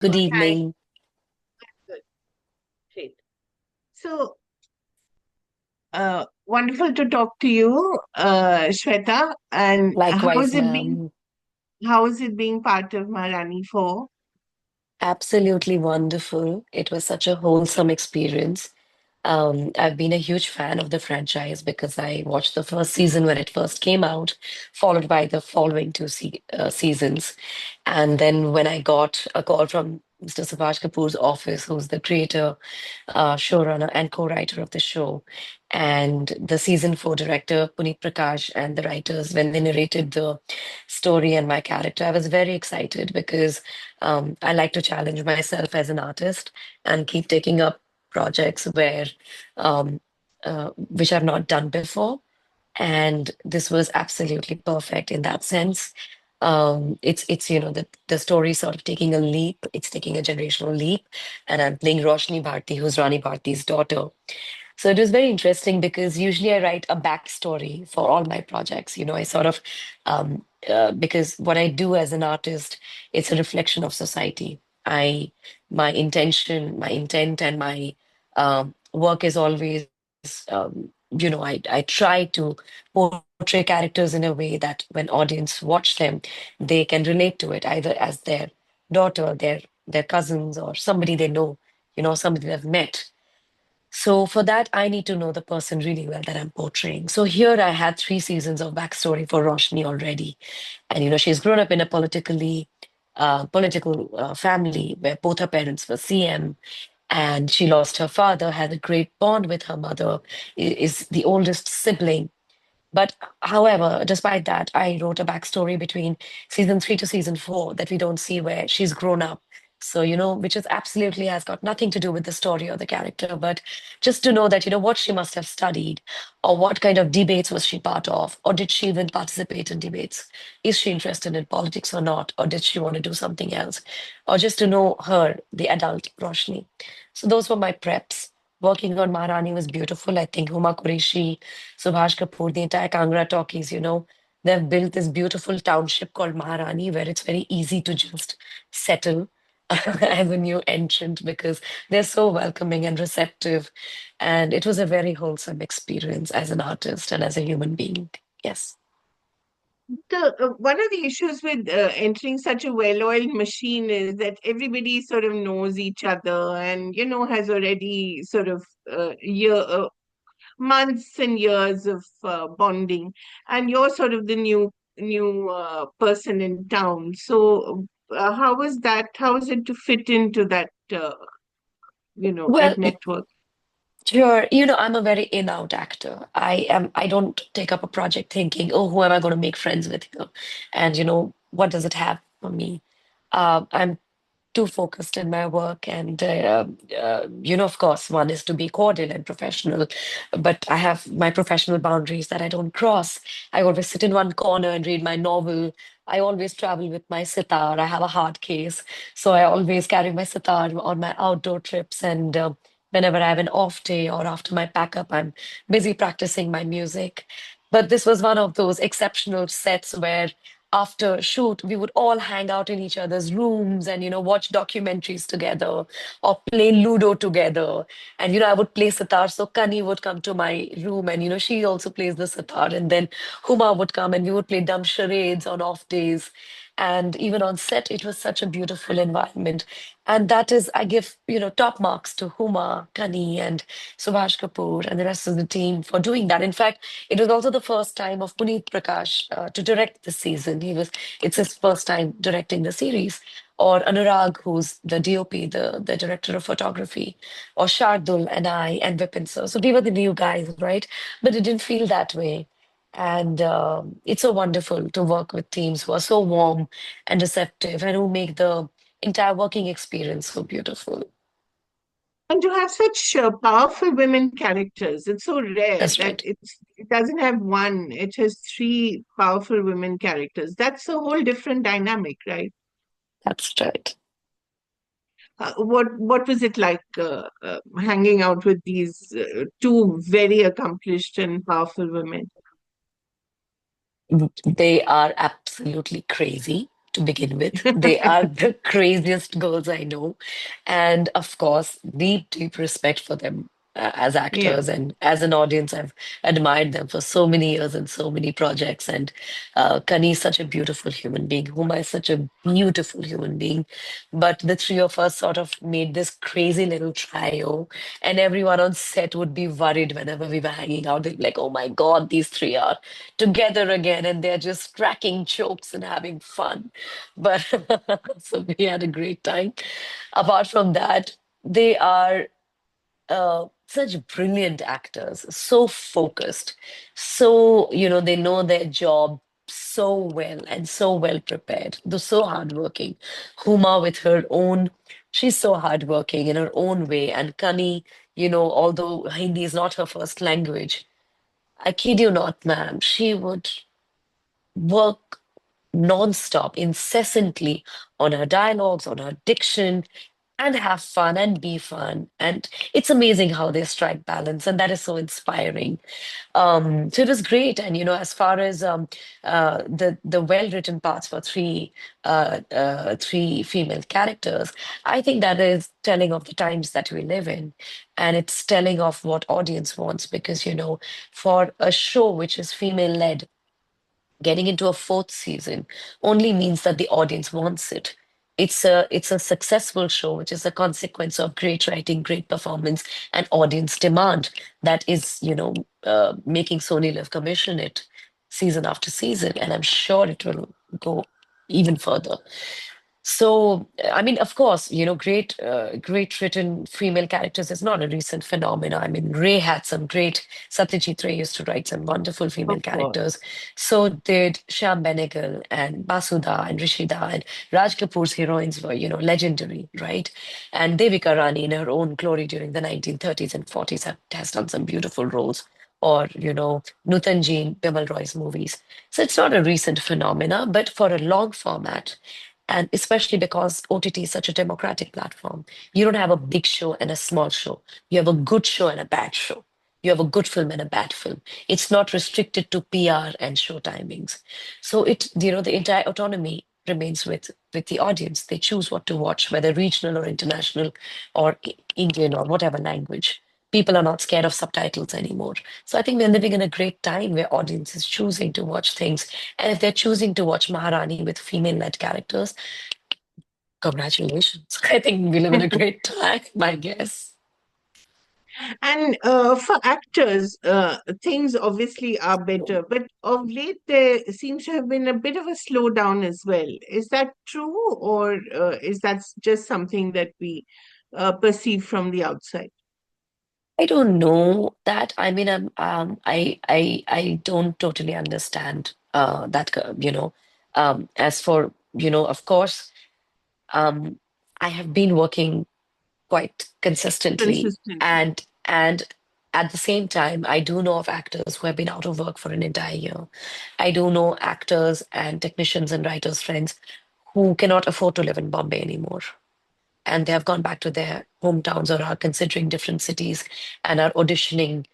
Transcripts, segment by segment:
Good Hi, evening. good, great. So, wonderful to talk to you, Shweta. And Likewise, ma'am. how is it being part of Maharani 4? Absolutely wonderful. It was such a wholesome experience. I've been a huge fan of the franchise because I watched the first season when it first came out, followed by the following two seasons. And then when I got a call from Mr. Subhash Kapoor's office, who's the creator, showrunner, and co-writer of the show, and the season four director, Puneet Prakash, and the writers, when they narrated the story and my character, I was very excited because I like to challenge myself as an artist and keep taking up projects um, which I've not done before. And this was absolutely perfect in that sense. It's the story sort of taking a leap. It's taking a generational leap, and I'm playing Roshni Bharti, who's Rani Bharti's daughter. So it was very interesting because usually I write a backstory for all my projects. I sort of because what I do as an artist, it's a reflection of society. My intention, my intent, and my work is always, I try to portray characters in a way that when audience watch them, they can relate to it either as their daughter, their cousins, or somebody they know, somebody they've met. So for that, I need to know the person really well that I'm portraying. So here I had three seasons of backstory for Roshni already. And she's grown up in a political family where both her parents were CM, and she lost her father, had a great bond with her mother, is the oldest sibling. But however, despite that, I wrote a backstory between season three to season four that we don't see where she's grown up. So, which is absolutely has got nothing to do with the story or the character, but just to know that, what she must have studied or what kind of debates was she part of, or did she even participate in debates? Is she interested in politics or not? Or did she want to do something else? Or just to know her, the adult Roshni. So those were my preps. Working on Maharani was beautiful. I think Huma Qureshi, Subhash Kapoor, the entire Kangra talkies, they've built this beautiful township called Maharani where it's very easy to just settle as a new entrant because they're so welcoming and receptive. And it was a very wholesome experience as an artist and as a human being. Yes. One of the issues with entering such a well-oiled machine is that everybody sort of knows each other and, has already sort of months and years of bonding, and you're sort of the new person in town. So, how was that? How is it to fit into that Well, network? sure. I'm a very in-out actor. I don't take up a project thinking, oh, who am I going to make friends with here? And what does it have for me? I'm too focused in my work. And, of course, one is to be cordial and professional, but I have my professional boundaries that I don't cross. I always sit in one corner and read my novel. I always travel with my sitar. I have a hard case. So I always carry my sitar on my outdoor trips. And whenever I have an off day or after my pack up, I'm busy practicing my music. But this was one of those exceptional sets where after shoot, we would all hang out in each other's rooms and, watch documentaries together or play Ludo together. And, I would play sitar. So Kani would come to my room and, she also plays the sitar. And then Huma would come and we would play dumb charades on off days. And even on set, it was such a beautiful environment. And that is, I give, top marks to Huma, Kani, and Subhash Kapoor and the rest of the team for doing that. In fact, it was also the first time of Puneet Prakash to direct the season. It's his first time directing the series. Or Anurag, who's the DOP, the director of photography, or Shardul and I and Vipin sir. So we were the new guys, right? But it didn't feel that way. And it's so wonderful to work with teams who are so warm and receptive and who make the entire working experience so beautiful. And to have such powerful women characters, it's so rare That's that right. it doesn't have one, it has three powerful women characters. That's a whole different dynamic, right? That's right. What was it like hanging out with these two very accomplished and powerful women? They are absolutely crazy, to begin with. They are the craziest girls I know. And of course, deep, deep respect for them as Yeah. actors. And as an audience, I've admired them for so many years and so many projects. And Kani is such a beautiful human being. Huma is such a beautiful human being. But the three of us sort of made this crazy little trio, and everyone on set would be worried whenever we were hanging out. They'd be like, oh my God, these three are together again, and they're just cracking jokes and having fun. But so we had a great time. Apart from that, they are such brilliant actors, so focused, so, they know their job so well and so well prepared. They're so hardworking. Huma, with her own, she's so hardworking in her own way. And Kani, although Hindi is not her first language, I kid you not, ma'am, she would work non-stop, incessantly on her dialogues, on her diction, and have fun and be fun. And it's amazing how they strike balance, and that is so inspiring. So it was great. And as far as the well-written parts for three female characters, I think that is telling of the times that we live in, and it's telling of what audience wants. Because for a show which is female-led, getting into a fourth season only means that the audience wants it. It's a successful show, which is a consequence of great writing, great performance, and audience demand that is, making Sony Live commission it season after season, and I'm sure it will go even further. So, I mean, of course, great written female characters is not a recent phenomena. I mean, Ray had some great, Satyajit Ray used to write some wonderful female Of course. characters. So did Shyam Benegal and Basuda and Rishida, and Raj Kapoor's heroines were, legendary, right? And Devika Rani in her own glory during the 1930s and 40s has done some beautiful roles. Or, Nutanji in Bimal Roy's movies. So it's not a recent phenomena, but for a long format, and especially because OTT is such a democratic platform, you don't have a big show and a small show. You have a good show and a bad show. You have a good film and a bad film. It's not restricted to PR and show timings. So the entire autonomy remains with the audience. They choose what to watch, whether regional or international or Indian or whatever language. People are not scared of subtitles anymore. So I think we're living in a great time where audience is choosing to watch things. And if they're choosing to watch Maharani with female-led characters, congratulations. I think we live in a great time, I guess. And for actors, things obviously are better, but of late there seems to have been a bit of a slowdown as well. Is that true, or is that just something that we perceive from the outside? I don't know that. I mean, I don't totally understand that, as for, of course, um, I have been working quite consistently, Consistently. and at the same time, I do know of actors who have been out of work for an entire year. I do know actors and technicians and writers friends who cannot afford to live in Bombay anymore, and they have gone back to their hometowns or are considering different cities and are auditioning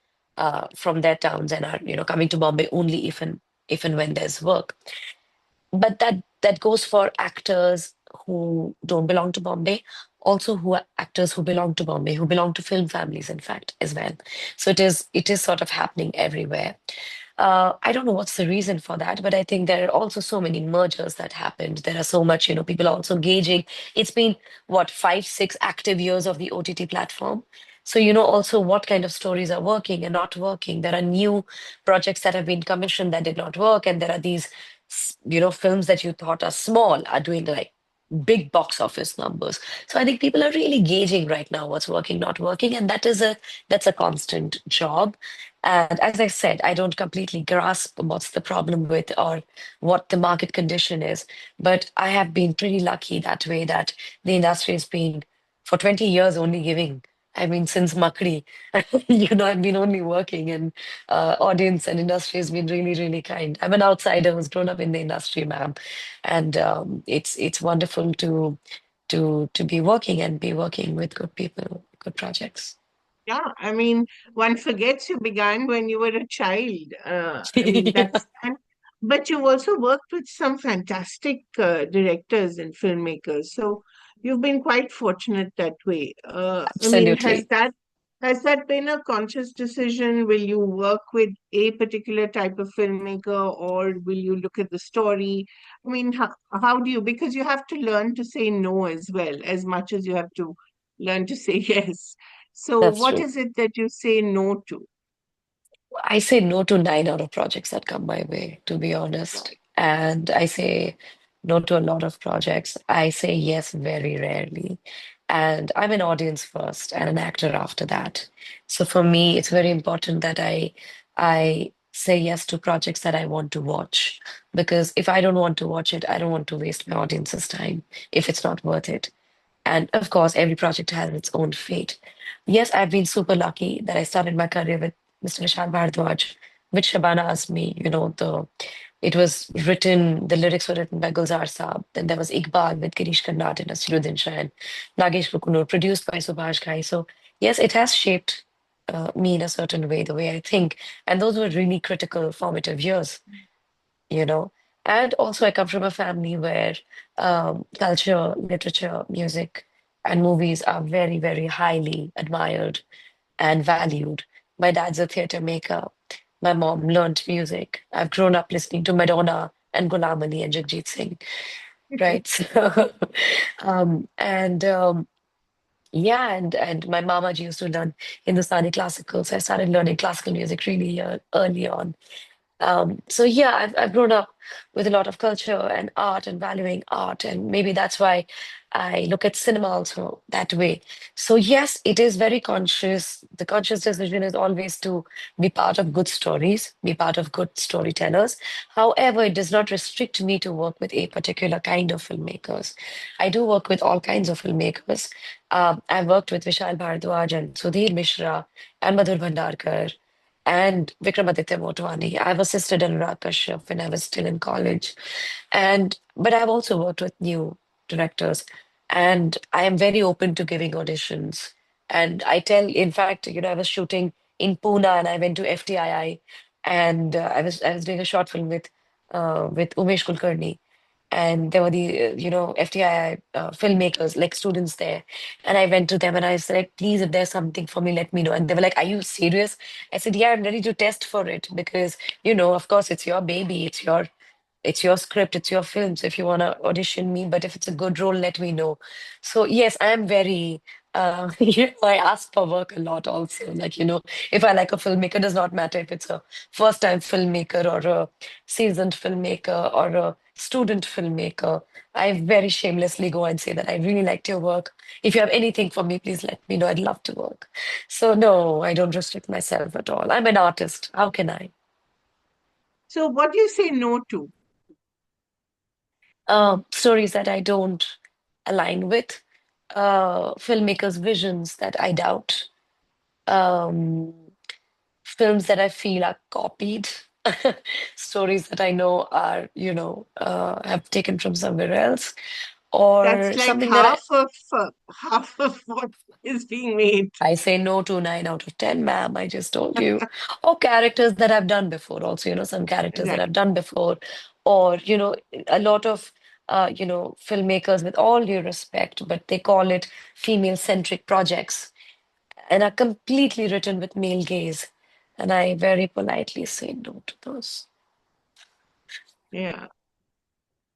from their towns and are coming to Bombay only if and when there's work. But that goes for actors who don't belong to Bombay, also who are actors who belong to Bombay, who belong to film families, in fact, as well. So it is sort of happening everywhere. I don't know what's the reason for that, but I think there are also so many mergers that happened. There are so much, people are also gauging. It's been what, 5, 6 active years of the OTT platform. So also what kind of stories are working and not working. There are new projects that have been commissioned that did not work, and there are these films that you thought are small are doing like big box office numbers. So I think people are really gauging right now what's working, not working, and that's a constant job. And as I said, I don't completely grasp what's the problem with or what the market condition is, but I have been pretty lucky that way that the industry has been for 20 years only giving. I mean, since Makri, I've been only working, and audience and industry has been really, really kind. I'm an outsider who's grown up in the industry, ma'am, and it's wonderful to be working and be working with good people, good projects. Yeah, I mean, one forgets you began when you were a child. I mean, Yeah. but you've also worked with some fantastic directors and filmmakers. So you've been quite fortunate that way. I mean, Absolutely. has that been a conscious decision? Will you work with a particular type of filmmaker, or will you look at the story? I mean, how do you, because you have to learn to say no as well, as much as you have to learn to say yes. So That's what true. is it that you say no to? I say no to 9 out of projects that come my way, to be honest. And I say no to a lot of projects. I say yes very rarely. And I'm an audience first and an actor after that. So for me, it's very important that I say yes to projects that I want to watch. Because if I don't want to watch it, I don't want to waste my audience's time if it's not worth it. And of course, every project has its own fate. Yes, I've been super lucky that I started my career with Mr. Vishal Bhardwaj, with Shabana Azmi. It was written, the lyrics were written by Gulzar Saab. Then there was Iqbal with Girish Karnad and Nasiruddin Shah and Nagesh Rukunur, produced by Subhash Ghai. So yes, it has shaped me in a certain way, the way I think. And those were really critical, formative years you know. And also, I come from a family where culture, literature, music, and movies are very, very highly admired and valued. My dad's a theater maker. My mom learned music. I've grown up listening to Madonna and Ghulam Ali and Jagjit Singh, right? So, and yeah, and my mama used to learn Hindustani classical, so I started learning classical music really early on. So yeah, I've grown up with a lot of culture and art and valuing art, and maybe that's why I look at cinema also that way. So yes, it is very conscious. The conscious decision is always to be part of good stories, be part of good storytellers. However, it does not restrict me to work with a particular kind of filmmakers. I do work with all kinds of filmmakers. I've worked with Vishal Bhardwaj and Sudhir Mishra and Madhur Bhandarkar and Vikramaditya Motwani. I've assisted Anurag Kashyap when I was still in college. But I've also worked with new directors, and I am very open to giving auditions. And in fact, I was shooting in Pune and I went to FTII and I was doing a short film with Umesh Kulkarni and there were the FTII filmmakers like students there, and I went to them and I said, like, please, if there's something for me, let me know. And they were like, are you serious? I said, yeah, I'm ready to test for it because of course it's your baby, it's your script, it's your film. So if you want to audition me, but if it's a good role, let me know. So yes, I am very, I ask for work a lot also. Like, if I like a filmmaker, does not matter if it's a first time filmmaker or a seasoned filmmaker or a student filmmaker. I very shamelessly go and say that I really liked your work. If you have anything for me, please let me know. I'd love to work. So no, I don't restrict myself at all. I'm an artist. How can I? So what do you say no to? Stories that I don't align with, filmmakers' visions that I doubt, um, films that I feel are copied, stories that I know are, have taken from somewhere else, That's or like something that half of what is being made. I say no to 9 out of 10, ma'am. I just told you. Or characters that I've done before, also, some characters that Right. I've done before, or, a lot of, filmmakers, with all due respect, but they call it female-centric projects and are completely written with male gaze. And I very politely say no to those. Yeah.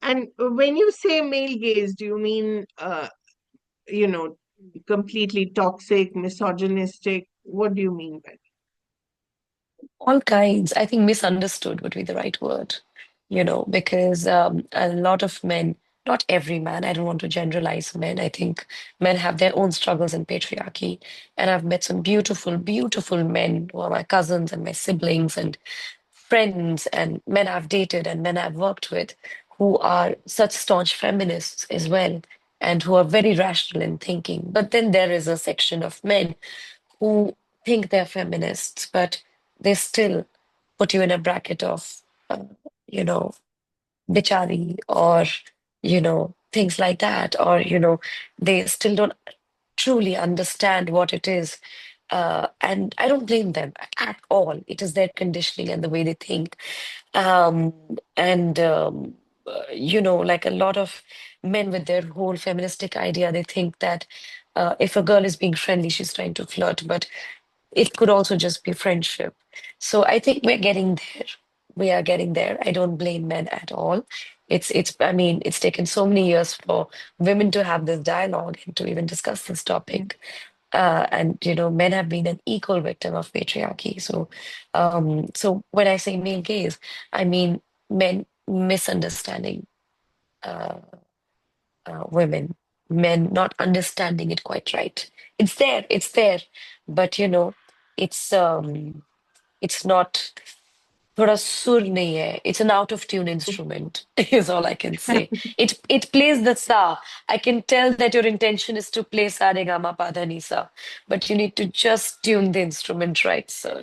And when you say male gaze, do you mean you know, completely toxic, misogynistic? What do you mean by All kinds. I think misunderstood would be the right word, because a lot of men, not every man, I don't want to generalize men. I think men have their own struggles in patriarchy. And I've met some beautiful, beautiful men who are my cousins and my siblings and friends and men I've dated and men I've worked with who are such staunch feminists as well and who are very rational in thinking. But then there is a section of men who think they're feminists, but they still put you in a bracket of, you know, bichari or, things like that. Or, they still don't truly understand what it is. And I don't blame them at all. It is their conditioning and the way they think. Um, and like a lot of men with their whole feministic idea, they think that if a girl is being friendly, she's trying to flirt, but it could also just be friendship. So I think we're getting there. We are getting there. I don't blame men at all. I mean, it's taken so many years for women to have this dialogue and to even discuss this topic. And men have been an equal victim of patriarchy. So when I say male gaze, I mean men misunderstanding uh, women, men not understanding it quite right. It's there, but it's not. थोड़ा सुर नहीं है. It's an out of tune instrument, is all I can say. It plays the sa. I can tell that your intention is to play sa re ga ma pa dha ni sa, but you need to just tune the instrument right, sir.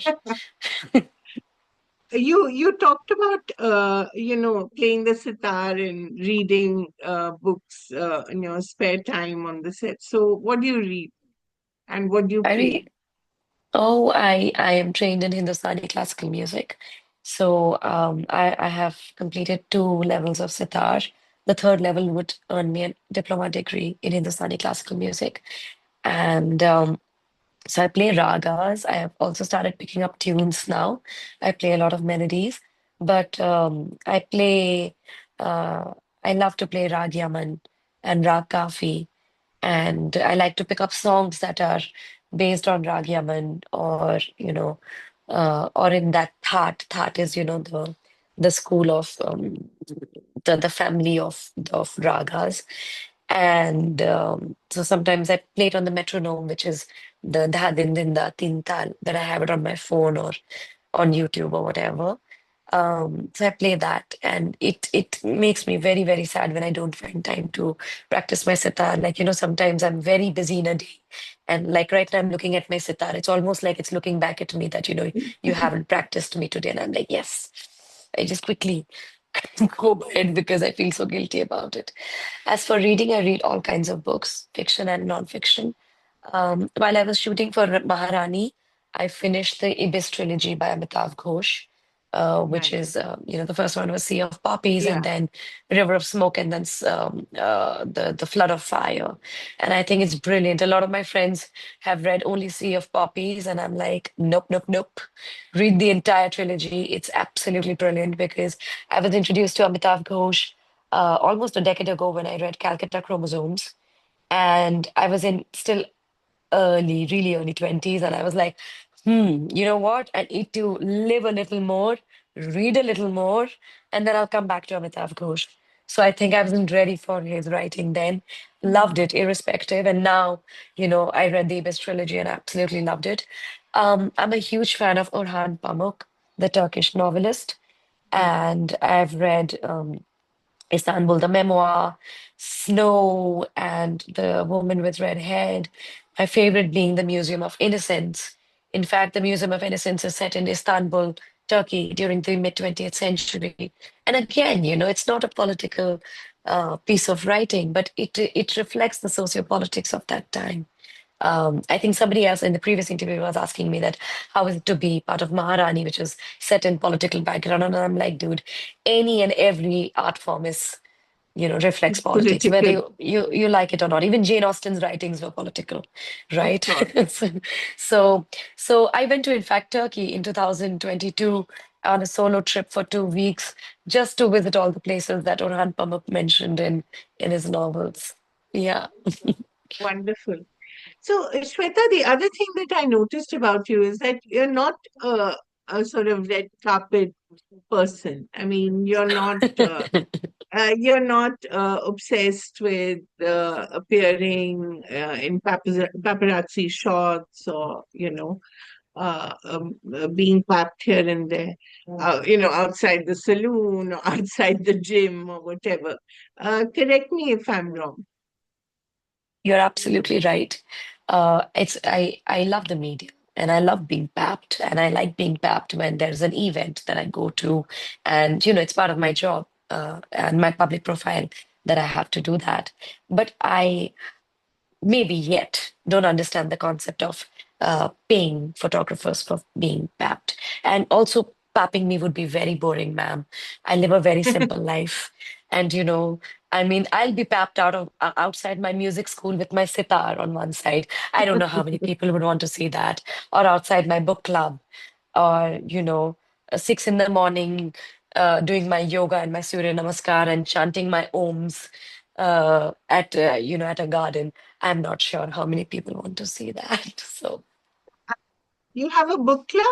You talked about playing the sitar and reading books in your spare time on the set. So what do you read and what do you I play? mean, oh, I am trained in Hindustani classical music. So I have completed 2 levels of sitar. The third level would earn me a diploma degree in Hindustani classical music. And so I play ragas. I have also started picking up tunes now. I play a lot of melodies, but uh, I love to play Rag Yaman and Rag Kafi. And I like to pick up songs that are based on Rag Yaman or in that Thaat. Thaat is, the school of the family of ragas. And so sometimes I play it on the metronome, which is the dha din din da tin tal that I have it on my phone or on YouTube or whatever. So I play that, and it makes me very, very sad when I don't find time to practice my sitar. Like, sometimes I'm very busy in a day, and like right now I'm looking at my sitar. It's almost like it's looking back at me that, you haven't practiced me today. And I'm like, yes, I just quickly go by it because I feel so guilty about it. As for reading, I read all kinds of books, fiction and non-fiction. While I was shooting for Maharani, I finished the Ibis trilogy by Amitav Ghosh, which Nice. is, the first one was Sea of Poppies, and Yeah. then River of Smoke, and then the Flood of Fire. And I think it's brilliant. A lot of my friends have read only Sea of Poppies, and I'm like, nope, nope, nope. Read the entire trilogy. It's absolutely brilliant because I was introduced to Amitav Ghosh almost a decade ago when I read Calcutta Chromosomes, and I was in still early, really early 20s. And I was like, you know what? I need to live a little more, read a little more, and then I'll come back to Amitav Ghosh. So I think I wasn't ready for his writing then. Loved Mhm. it, irrespective. And now, I read the Ibis trilogy and absolutely loved it. I'm a huge fan of Orhan Pamuk, the Turkish novelist. Yeah. And I've read Istanbul, the memoir, Snow, and The Woman with Red Hair. My favorite being the Museum of Innocence. In fact, the Museum of Innocence is set in Istanbul, Turkey, during the mid 20th century. And again, it's not a political piece of writing, but it reflects the sociopolitics of that time. I think somebody else in the previous interview was asking me that how is it to be part of Maharani, which is set in political background, and I'm like, dude, any and every art form is, reflects politics, whether Political, you like it or not. Even Jane Austen's writings were political, of right? course. so, so so I went to, in fact, Turkey in 2022 on a solo trip for 2 weeks just to visit all the places that Orhan Pamuk mentioned in his novels. Yeah. Wonderful. So, Shweta, the other thing that I noticed about you is that you're not a sort of red carpet person. I mean, you're not obsessed with appearing in paparazzi shots or being clapped here and there, outside the saloon or outside the gym or whatever. Correct me if I'm wrong. You're absolutely right. I love the media and I love being papped, and I like being papped when there's an event that I go to, and it's part of my job and my public profile that I have to do that. But I maybe yet don't understand the concept of paying photographers for being papped. And also, papping me would be very boring, ma'am. I live a very simple life. And, I mean, I'll be papped outside my music school with my sitar on one side. I don't know how many people would want to see that. Or outside my book club, or 6 in the morning, doing my yoga and my Surya Namaskar and chanting my Oms at a garden. I'm not sure how many people want to see that. So You have a book club?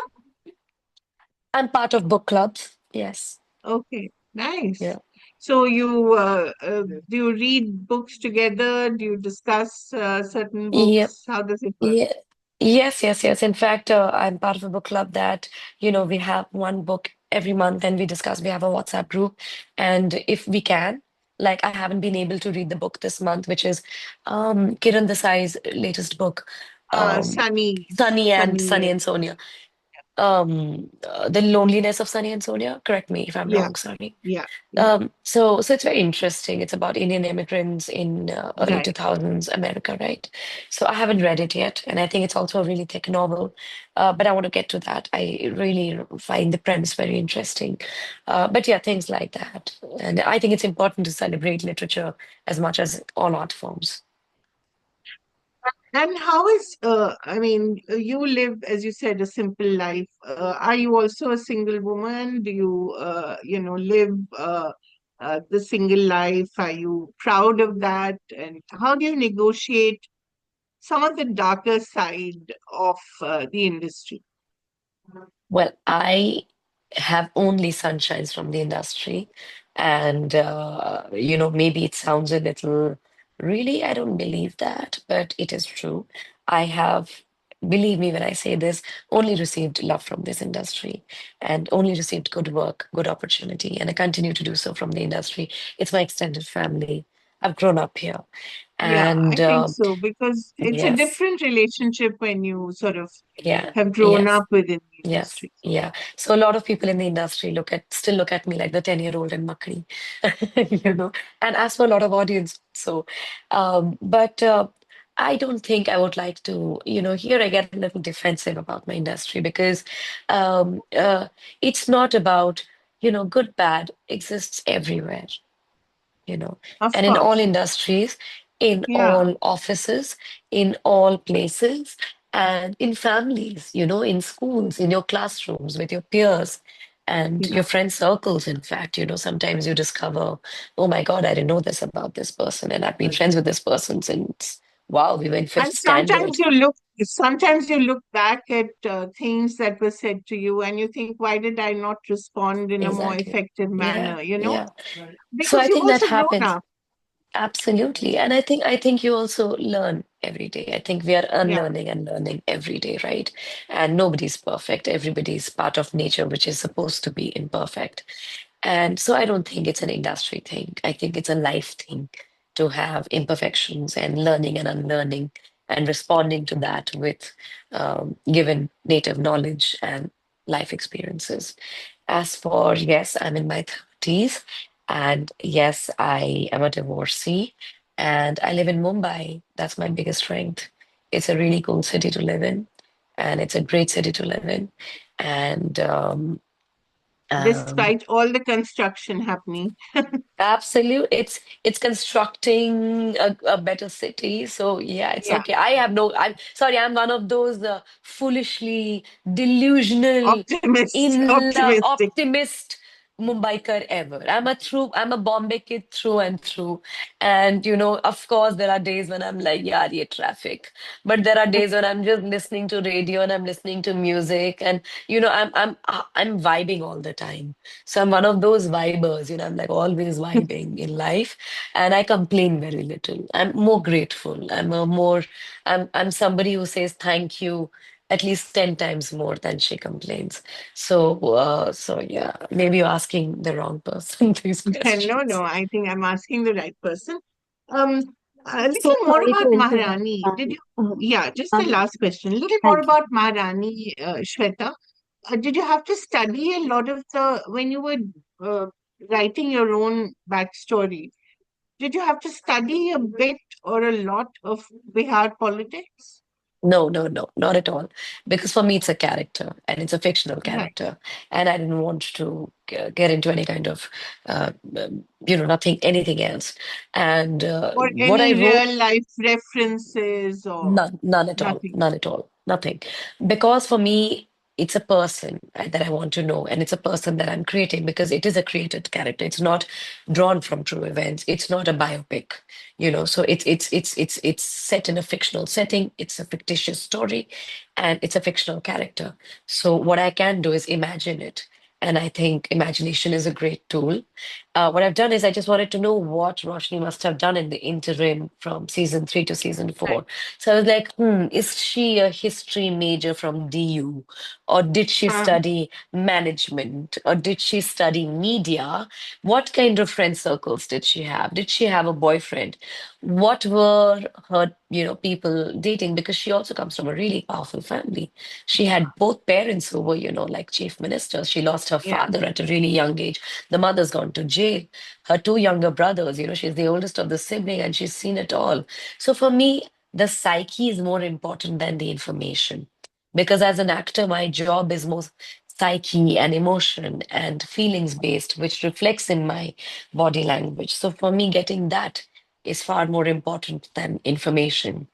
I'm part of book clubs. Yes. Okay, nice. Yeah. So do you read books together? Do you discuss certain Yeah. books? How does it work? Yeah. Yes, yes, yes. In fact, I'm part of a book club that, we have one book every month and we discuss. We have a WhatsApp group. And if we can, like I haven't been able to read the book this month, which is Kiran Desai's latest book, um, Sunny Sunny. and Sonia. The Loneliness of Sunny and Sonia. Correct me if I'm Yeah, wrong, sorry. yeah, yeah. So it's very interesting. It's about Indian immigrants in early Right. 2000s America, right? So I haven't read it yet, and I think it's also a really thick novel. But I want to get to that. I really find the premise very interesting. But yeah, things like that. And I think it's important to celebrate literature as much as all art forms. And how is, I mean, you live, as you said, a simple life. Are you also a single woman? Do you, live the single life? Are you proud of that? And how do you negotiate some of the darker side of the industry? Well, I have only sunshines from the industry. And, maybe it sounds a little, really, I don't believe that, but it is true. I have, believe me when I say this, only received love from this industry and only received good work, good opportunity. And I continue to do so from the industry. It's my extended family. I've grown up here. Yeah, I And think so, because it's a yes, different relationship when you sort of yeah, have grown yes. up within the Yes, industry. yeah. So a lot of people in the industry still look at me like the 10-year-old in Makri, and as for a lot of audience. So, but I don't think I would like to, here I get a little defensive about my industry because um, uh, it's not about, good, bad exists everywhere, you know, Of and in all course. industries, in Yeah, all offices, in all places, and in families, in schools, in your classrooms, with your peers. And yeah. your friend circles, in fact, sometimes you discover, oh my God, I didn't know this about this person. And I've been friends with this person since, wow, we were in fifth And standard. sometimes you look back at things that were said to you and you think, why did I not respond in a more Exactly. effective Yeah. manner, Yeah. So Because I you've think that also grown happens. up. Absolutely. And I think you also learn every day. I think we are Yeah. unlearning and learning every day, right? And nobody's perfect. Everybody's part of nature, which is supposed to be imperfect. And so I don't think it's an industry thing. I think it's a life thing to have imperfections and learning and unlearning and responding to that with given native knowledge and life experiences. As for, yes, I'm in my 30s, and yes, I am a divorcee, and I live in Mumbai. That's my biggest strength. It's a really cool city to live in, and it's a great city to live in. And um, Despite all the construction happening. Absolute. It's constructing a better city. So yeah, it's Yeah. okay. I'm sorry, I'm one of those foolishly delusional Optimistic. optimist Mumbaikar ever. I'm a Bombay kid through and through. And of course there are days when I'm like, yeah, ye traffic. But there are days when I'm just listening to radio and I'm listening to music and I'm vibing all the time. So I'm one of those vibers, I'm like always vibing in life and I complain very little. I'm more grateful. I'm somebody who says thank you at least 10 times more than she complains. So yeah, maybe you're asking the wrong person these No, no, questions. I think I'm asking the right person. Um, a So little more sorry to about interrupt. Maharani. Yeah, just the Um, last question. A little more thank you. about Maharani, Shweta. Did you have to study a lot of when you were uh, writing your own backstory? Did you have to study a bit or a lot of Bihar politics? No, no, no, not at all. Because for me, it's a character and it's a fictional Right. character. And I didn't want to get into any kind of, nothing, anything else. And Or what I any wrote, real life references or none at all, nothing? none at all, nothing. Because for me, it's a person that I want to know, and it's a person that I'm creating because it is a created character. It's not drawn from true events. It's not a biopic, So it's set in a fictional setting. It's a fictitious story, and it's a fictional character. So what I can do is imagine it, and I think imagination is a great tool. What I've done is I just wanted to know what Roshni must have done in the interim from season 3 to season Right. 4. So I was like, is she a history major from DU? Or did she Uh, study management? Or did she study media? What kind of friend circles did she have? Did she have a boyfriend? What were her, people dating? Because she also comes from a really powerful family. She had both parents who were, like chief ministers. She lost her yeah. father at a really young age. The mother's gone to jail. Her two younger brothers, she's the oldest of the sibling and she's seen it all. So for me, the psyche is more important than the information. Because as an actor, my job is more psyche and emotion and feelings based, which reflects in my body language. So for me, getting that is far more important than information.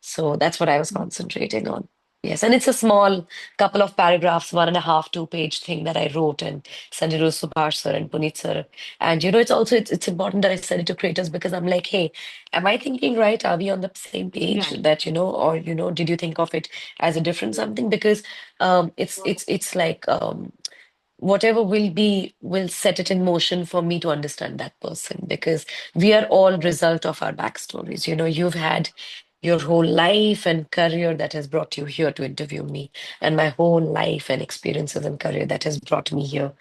So that's what I was concentrating on. Yes, and it's a small couple of paragraphs, 1.5, 2-page thing that I wrote and sent it to Subhash sir and Puneet sir. And it's important that I send it to creators because I'm like, hey, am I thinking right? Are we on the same page Right. that, or did you think of it as a different something? Because it's like whatever will set it in motion for me to understand that person because we are all result of our backstories. You've had your whole life and career that has brought you here to interview me, and my whole life and experiences and career that has brought me here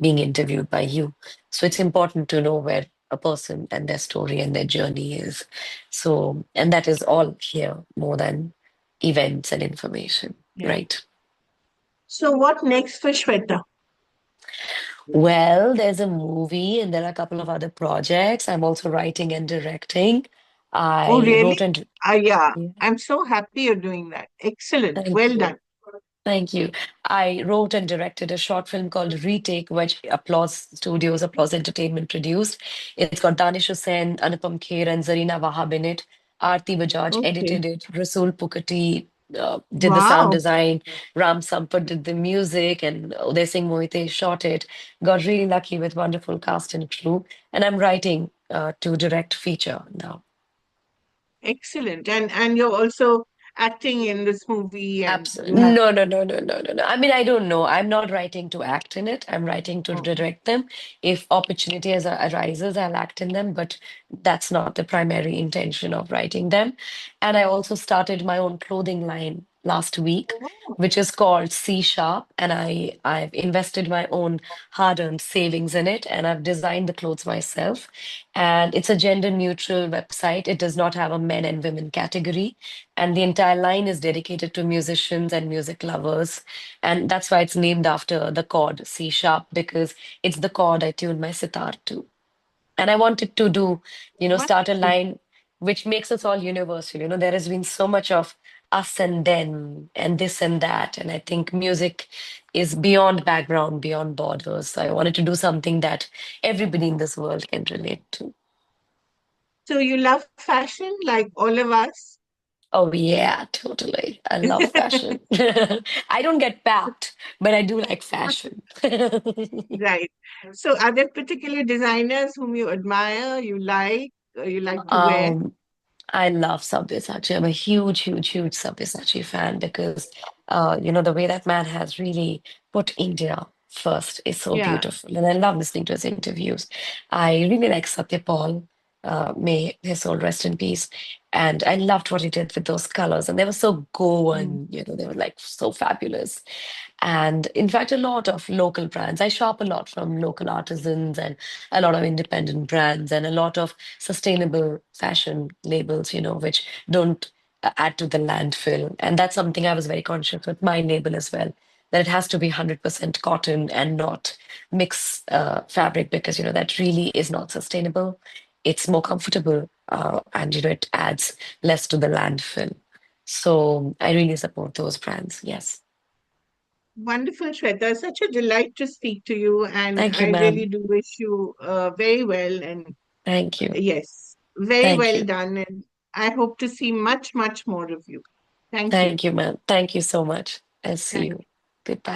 being interviewed by you. So it's important to know where a person and their story and their journey is. So, and that is all here more than events and information, Yeah. right? So what next for Shweta? Well, there's a movie and there are a couple of other projects. I'm also writing and directing. Oh, I really? wrote and Yeah. Yeah, I'm so happy you're doing that. Excellent. thank Well you. done. Thank you. I wrote and directed a short film called Retake, which Applause Studios, Applause Entertainment produced. It's got Danish Hussain, Anupam Kher, and Zarina Wahab in it. Aarti Bajaj Okay. edited it. Rasool Pukati did the sound Wow. design. Ram Sampath did the music, and Uday Singh Mohite shot it. Got really lucky with wonderful cast and crew. And I'm writing to direct feature now. Excellent. And you're also acting in this movie and you Absolutely. have No, no, no, no, no, no, no. I mean, I don't know. I'm not writing to act in it. I'm writing to oh, direct them. If opportunity arises, I'll act in them, but that's not the primary intention of writing them. And I also started my own clothing line last week, oh, which is called C Sharp. And I've invested my own hard-earned savings in it, and I've designed the clothes myself. And it's a gender neutral website. It does not have a men and women category, and the entire line is dedicated to musicians and music lovers. And that's why it's named after the chord C sharp, because it's the chord I tune my sitar to. And I wanted to do, start a wonderful. line which makes us all universal. There has been so much of us and them and this and that. And I think music is beyond background, beyond borders. So I wanted to do something that everybody in this world can relate to. So you love fashion like all of us? Oh, yeah, totally. I love fashion. I don't get packed, but I do like fashion. Right. So are there particular designers whom you admire, you like to wear? Um, I love Sabyasachi. I'm a huge, huge, huge Sabyasachi fan because, the way that man has really put India first is so Yeah. beautiful. And I love listening to his interviews. I really like Satyapal. May his soul rest in peace. And I loved what he did with those colors. And they were so Mm. Goan, they were like so fabulous. And in fact, a lot of local brands. I shop a lot from local artisans and a lot of independent brands and a lot of sustainable fashion labels, which don't add to the landfill. And that's something I was very conscious with my label as well, that it has to be 100% cotton and not mix fabric because, that really is not sustainable. It's more comfortable and, it adds less to the landfill. So I really support those brands. Yes. Wonderful, Shweta. Such a delight to speak to you, and Thank you, I really ma'am. do wish you very well. And Thank you. yes, very Thank well you. done. And I hope to see much, much more of you. Thank you. Thank you, ma'am. Thank you so much. I'll see Thank you. Goodbye.